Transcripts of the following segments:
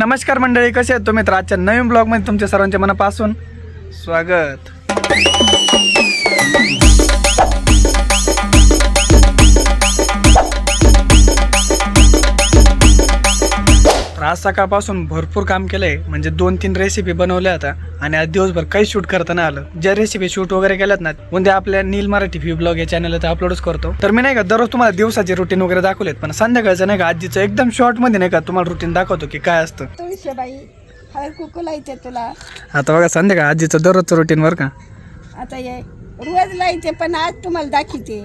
नमस्कार मंडळी, कसे आहेत तुम्ही? तर आजच्या नवीन ब्लॉगमध्ये तुमच्या सर्वांचे मनापासून स्वागत. आज सकाळपासून भरपूर काम केलंय, म्हणजे 2-3 रेसिपी बनवल्या आता आणि आज दिवसभर काही शूट करता नाही आलं. ज्या रेसिपी शूट वगैरे केल्यात ना, उद्या आपल्या नील मराठी व्ह्यू ब्लॉग या चॅनलला अपलोडच करतो. तर मी नाही का दररोज तुम्हाला दिवसाचे रुटीन वगैरे दाखवलेत, पण संध्याकाळचं नाही का आजीचं एकदम शॉर्ट मध्ये नाही का तुम्हाला रुटीन दाखवतो की काय असतं. तुळशीबाई हळद कुकू लायचे तुला. आता बघा संध्याकाळ आजीचं दररोजचं रुटीन बरं का. आता ये रोज लायचे, पण आज तुम्हाला दाखवते.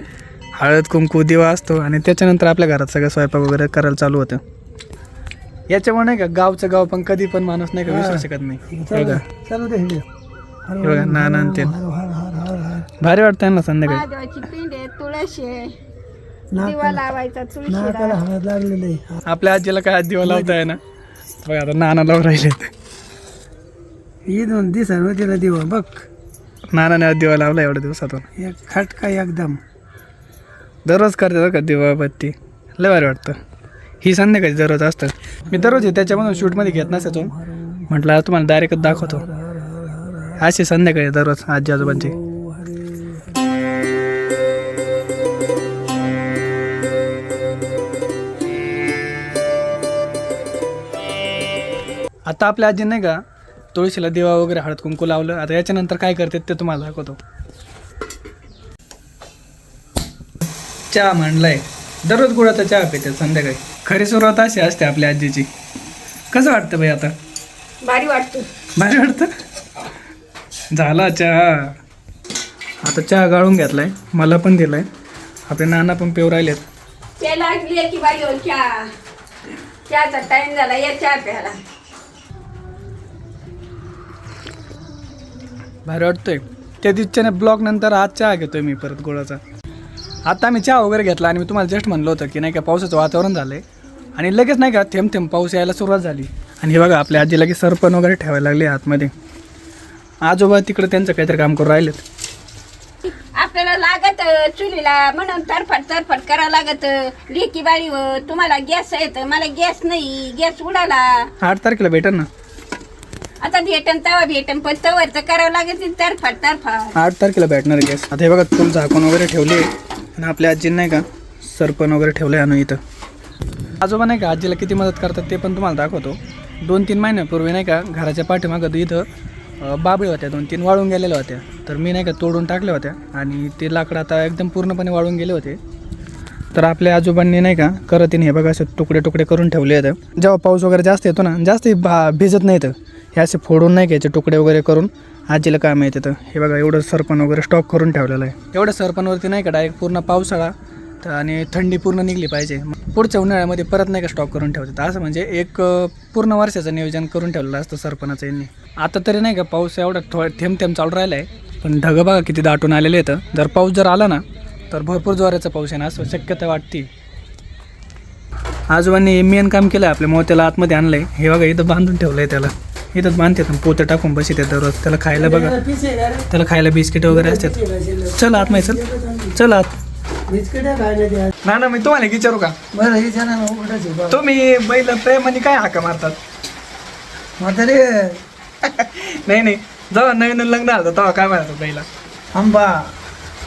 हळद कुंकू दिवा असतो आणि त्याच्यानंतर आपल्या घरात सगळं स्वयंपाक वगैरे करायला चालू होतं. याच्यामुळे नाही का गावचं गाव पण कधी पण माणूस नाही का विसरू शकत नाही. बघा बघा नाना ते भारी वाटतंय ना संध्याकाळी. महादेवाची पिंड आहे, तुळशी आहे, दिवा लावायचा तुळशीला. आपल्या आजीला काय दिवा लावताय ना. बघा आता नाना लावून राहिले. दोन दिवसांवर दिवा बघ. नानाने आज दिवा लावला एवढ्या दिवसातून. एक खटका एकदम दररोज करते बरं का दिवा बत्ती. लय भारी वाटतं. ही संध्याकाळी दररोज असतं. मी दररोज त्याच्यामधून शूटमध्ये घेत नसतो. म्हटलं आज तुम्हाला डायरेक्टच दाखवतो. अशी संध्याकाळी दररोज आजी आजोबांची. आता आपल्या आजी नाही का तुळशीला दिवा वगैरे हळद कुंकू लावलं. आता याच्यानंतर काय करते ते तुम्हाला दाखवतो. चहा मांडलाय. दररोज गुळाचा चहा पिते संध्याकाळी. खरी सुरुवात अशी असते आपल्या आजीची. कसं वाटतं बाई आता? भारी वाटतो. भारी वाटतं. झाला चहा. आता चहा गाळून घेतलाय, मला पण दिलाय. आपले नाना पण पिऊ राहिलेत. ते लागली की बाई हो चहा. चहाचा टाइम झाला, या चहा प्यायला. भारी वाटतोय. त्या दिवशीच्या ब्लॉग नंतर आज चहा घेतोय मी परत गुळाचा. आता आम्ही चहा वगैरे घेतला आणि मी तुम्हाला जस्ट म्हणलं होतं की नाही का पावसाचं वातावरण झालं आहे आणि लगेच नाही का थेंब थेंब पाऊस यायला सुरुवात झाली. आणि हे बघा आपल्या आजीला की सरपण वगैरे ठेवायला लागले आतमध्ये. आजोबा तिकडे त्यांचं काहीतरी काम करून राहिलेत. आपल्याला लागत चुलीला म्हणून तरफट करावं लागत. लेकी बाळी तुम्हाला गॅस येत, मला गॅस नाही. गॅस उडाला. 8 तारखेला भेटेल ना. आता भेटन तवा भेटन, पण तवर तर करावं लागत तरफट. 8 तारखेला भेटणार गॅस. आता हे बघा तुला झाकून वगैरे ठेवले आणि आपल्या आजीने नाही का सरपण वगैरे ठेवलं आणून इथं. आजोबा नाही का आजीला किती मदत करतात ते पण तुम्हाला दाखवतो. 2-3 महिन्यापूर्वी नाही का घराच्या पाठीमागं इथं बाबळी होत्या 2-3 वाळून गेलेल्या होत्या. तर मी नाही का तोडून टाकल्या होत्या आणि ते लाकडं आता एकदम पूर्णपणे वाळून गेले होते. तर आपल्या आजोबांनी नाही का करतीने हे बघा असे तुकडे तुकडे करून ठेवले आहेत. जेव्हा पाऊस वगैरे जास्त येतो ना, जास्त भिजत नाही तर हे असे फोडून नाही घ्यायचे तुकडे वगैरे करून आजीला काय माहिती. तर हे बघा एवढं सरपण वगैरे स्टॉक करून ठेवलेलं आहे. एवढ्या सरपणवरती नाही का डायरेक्ट पूर्ण पावसाळा आणि थंडी पूर्ण निघली पाहिजे. पुढच्या उन्हाळ्यामध्ये परत नाही का स्टॉक करून ठेवतात. असं म्हणजे एक पूर्ण वर्षाचं नियोजन करून ठेवलेलं असतं सरपणाचं यांनी. आता तरी नाही का पाऊस एवढा थेंब चालू राहिला आहे, पण ढगं बघा किती दाटून आलेले आहेत. जर पाऊस जर आला ना तर भरपूर जोराचा पाऊस आहे ना असं शक्यता वाटते. आजोबांनी मेन काम केलं आहे. आपल्या मोत्याला आतमध्ये आणलं आहे. हे बघा इथं बांधून ठेवलं आहे. त्याला इथंच बांधतात पोते टाकून बशी ते दररोज. त्याला खायला बघा, त्याला खायला बिस्किट वगैरे असतात. चल आत माहिती चल आत. ना ना मी तुम्हाला विचारू का? तुम्ही बैल प्रेमाने काय हाका मारतात? नाही जेव्हा नवीन लग्न आलं तेव्हा काय म्हणतात बैला? आंबा.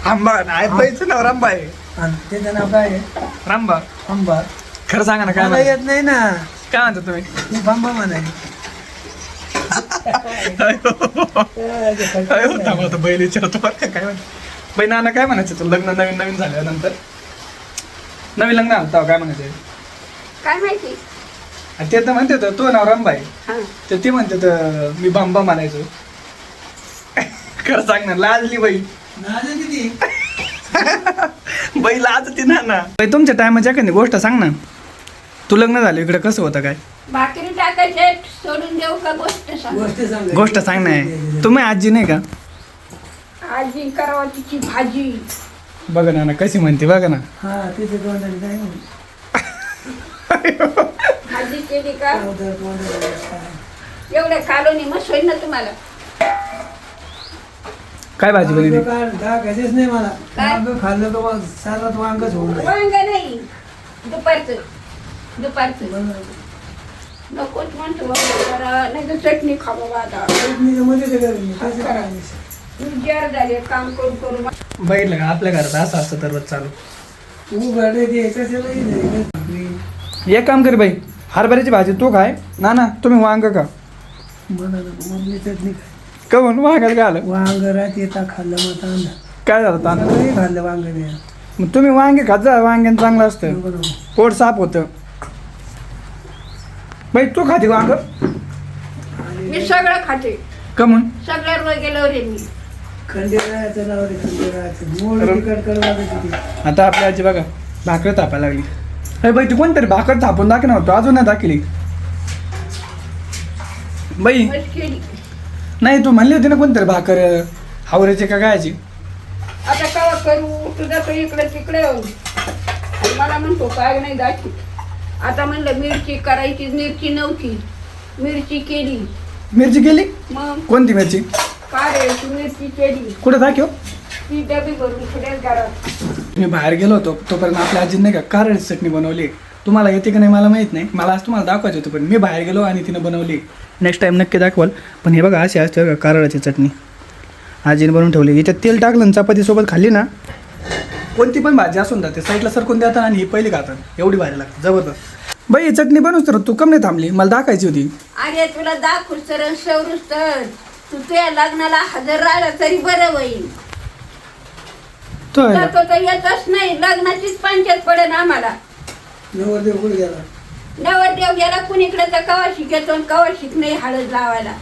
आंबा नाही, बैचं नाव रामबा आहे. त्याचं नाव काय आहे? रामबा. आंबा. खरं सांगा ना काय मला म्हणतात? येत नाही ना. काय म्हणता तुम्ही? बांबा म्हणाय. बैल विचारतो काय म्हणतो. बाई नाना काय म्हणायचं तुला लग्न नवीन झाल्यानंतर? नवीन लग्न आलं तेव्हा काय म्हणायचं? काय माहिती. ते तर म्हणते तर तू नाव रामबा आहे. हा. तर ते म्हणते तर मी बांबा म्हणायचो. खरं सांग ना. लाजली बाई. बाई लाजती ना. बाई तुमच्या टायमाच्या एखादी गोष्ट सांग ना. तू लग्न झालं इकडे कसं होतं काय? भाकरी टाकायचे सोडून देऊ का? गोष्ट सांग ना. तुम्ही आजी नाही का? आजी करावं तिची भाजी. बघा ना कशी म्हणते बघा ना. हा तिथे तोंडाने काय म्हणून भाजी केली का एवढं कालोनी मस्त होईल ना तुम्हाला. काय भाजी बनवली? टाकायचेच नाही मला. काय? खाल्लं तर मग सारात वांगच होऊन जाईल. वांग नाही, दुपारचं. नकोच म्हणतो जरा नाही तर चटणी खावं आता मध्ये ते करेल, कसं करायचं? मी जार झाले काम करून करून बघितलं का आपल्या घरात असं असतं तर रोज चालू. उघडे ते कशाला येईल? एक काम कर बाई, हरभऱ्याची भाजी तू खाय ना ना, तुम्ही वांग का मला मधली चटणी खाय. का म्हणून वांगाला काय आलं? वांग राहते येता खाल्लं मग तांदा काय झालं ताण? सगळं खाल्लं वांग नाही मग तुम्ही वांगे खात जा, वांग्यानं चांगलं असतं, बरोबर. पोट साफ होतं. बाई तू खाते वांग मी सगळं खाते का म्हणून? सगळ्या रोज गेलो रे मी खंडे राहायचं नाव रे, खंडे राहायचं मोड तिकट करवायचं तिथे. आता आपली आजी बघा भाकर थापायला लागली. अरे बाई तू कोणतरी भाकर थापून दाखव नव्हतं, अजून नाही दाखली बाई. मस्त केली नाही तू म्हणली होती ना कोणतरी भाकर हावऱ्याची का गायची. आता काय करू तुझा तो इकडे तिकडे मला म्हणतो काय नाही दाखी. आता म्हणलं मिरची करायची, मिरची नव्हती, मिरची केली. मिरची केली? मग कोणती मिरची? काय रे तू मिरची केली कुठे दाखव? ती डबी भरून पुढेच घरात. मी बाहेर गेलो होतो तोपर्यंत आपल्या आजीने नाही का कारळची चटणी बनवली. तुम्हाला येते का नाही मला माहीत नाही, मला आज तुम्हाला दाखवायचं होतं पण मी बाहेर गेलो आणि तिनं बनवली. नेक्स्ट टाइम नक्की दाखवाल. पण हे बघा अशी असते बघा कारळाची चटणी आजीने बनवून ठेवली. याच्यात तेल टाकलं आणि चपातीसोबत खाल्ली ना, कोणती पण भाजी असून जाते साईडला सरकून देतात आणि ही पहिली खातात, एवढी भाजी लागते जबरदस्त. बाई ही चटणी बनवूस तर तू कम नाही थांबली, मला दाखायची होती. अरे तुला दाखवूस तर सवरूस तर तू तुझ्या लग्नाला हजर राहिला तरी बरं होईल. तो तर तो तर येतच नाही, लग्नाचीच पंचायत पडेल आम्हाला. नवरदेव कुठे गेला? नवरदेव गेला कुणीकडे तर कवाशी घेतो आणि कवाशीत नाही हळद लावायला.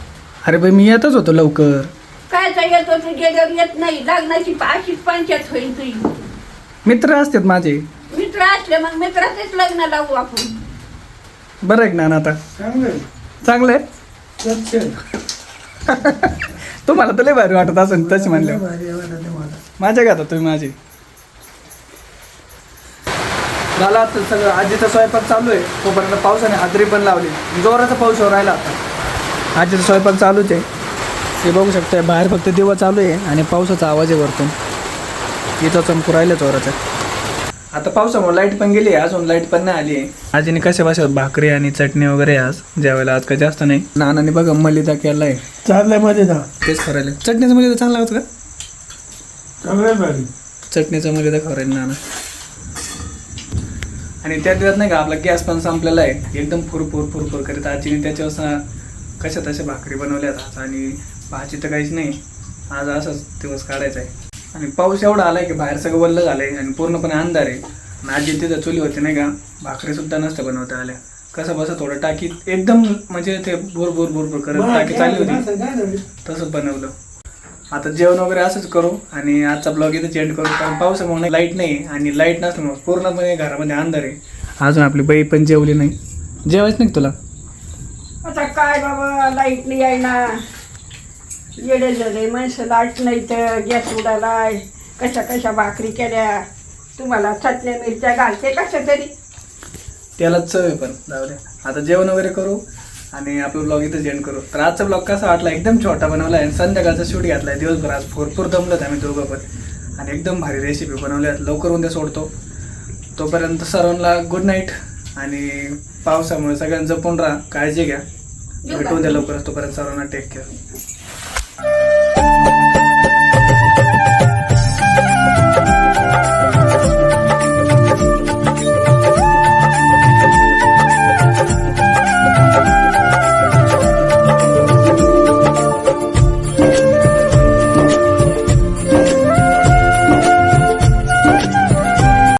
अरे बाई मी येतच होतो लवकर. कायचा येतो तू गेल्यावर येत नाही, लग्नाची अशीच पंचायत होईल तुझी. मित्र असतात माझे. मित्र असले मग मित्राचेच लग्न लावू आपण. बरं आहे ना आता चांगलं चांगलं आहे. स्वच्छ तुम्हाला तर लय भारी वाटत असेल तशी म्हणलं. भारी वाटतं मला. माझ्या घातात तुम्ही माझी. झाला आता सगळं आजीचा स्वयंपाक चालू आहे, तोपर्यंत पावसाने हादरी पण लावली, जोराचा पाऊस राहिला. आता आजीचा स्वयंपाक चालूच आहे, ते बघू शकता. बाहेर फक्त दिवा चालू आहे आणि पावसाचा आवाज आहे वरतून, इथं चमकू राहिलं जोराचं. आता पावसामुळे लाईट पण गेली आहे, अजून लाईट पण नाही आली आहे. आजीने कशा बसत भाकरी आणि चटणी वगैरे आज जेवायला. आज काही जास्त नाही. नानाने बघा मलिदा केला आहे, चाललंय मध्ये जा. तेच करायला. चटणीचा मलिदा चांगला होता का? चांगलं भारी. चटणीचा मलिदा खवरायला नाना. आणि त्या दिवस नाही का आपला गॅस पण संपलेला आहे, एकदम फुरफुर फुरफुर करीत आजीने त्याच्यावर कशा तशा भाकरी बनवल्यात आज. आणि भाजी तर काहीच नाही आज, असाच दिवस काढायचा आहे. आणि पाऊस एवढा आलाय की बाहेर सगळं वल्ल झालंय आणि पूर्णपणे अंधार आहे. आणि आजी तिथं चुली होती नाही का, भाकरी सुद्धा नसत्या बनवता आल्या. कसं बसं थोडं टाकीत एकदम म्हणजे ते भुरभुर भुरभुर करत टाकी चालली होती, तसं बनवलं. आता जेवण वगैरे असंच करू आणि आजचा ब्लॉग इथं चेंज करू, कारण पावसामुळे लाईट नाही आणि लाईट नसल्यामुळे पूर्णपणे घरामध्ये अंधार आहे. अजून आपली बाई पण जेवली नाही. जेवायच नाही तुला? आता काय बाबा लाईट नाही आहे ना, येडे झाले माणसं. लाईट नाही तर गॅस उडालाय, कशा कशा भाकरी केल्या. तुम्हाला चटण्या मिरच्या घालते कशा तरी, त्यालाच चव आहे. पण जाऊ दे, आता जेवण वगैरे करू आणि आपला ब्लॉग इथं एंड करू. तर आजचा ब्लॉग कसा वाटला, एकदम छोटा बनवला आहे. संध्याकाळचा शूट घेतला आहे, दिवसभर आज भरपूर दमलोत आम्ही दोघं पण. आणि एकदम भारी रेसिपी बनवल्या, लवकर उद्या सोडतो. तोपर्यंत सर्वांना गुड नाईट. आणि पावसामुळे सगळ्यांना जपून राहा, काळजी घ्या. भेटून द्या लवकरच. तोपर्यंत सर्वांना टेक केअर.